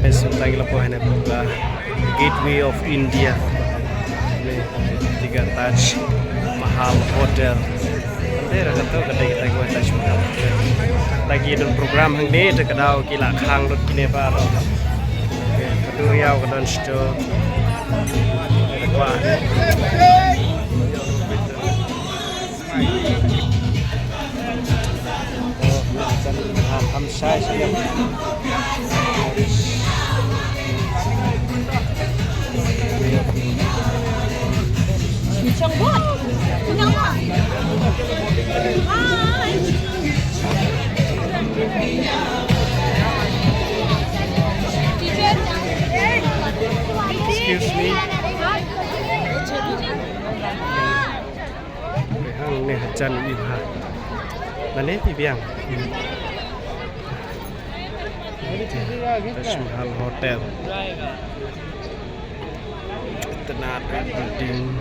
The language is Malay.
Lagi lepuh ini adalah Gateway of India. Ini tiga Taj Mahal Hotel. Nanti rakyat tu kedai kita gua Taj Mahal. Lagi dalam program hang ni terkedau kila khang dot kini baru. Kedua riau kedon sto. Wah. Hamsai sih. Kencang banget. Kenyang banget. Hai. Excuse me. Hang ni hajan iha. Mana ni biang? Taj Mahal Hotel. Tenat building.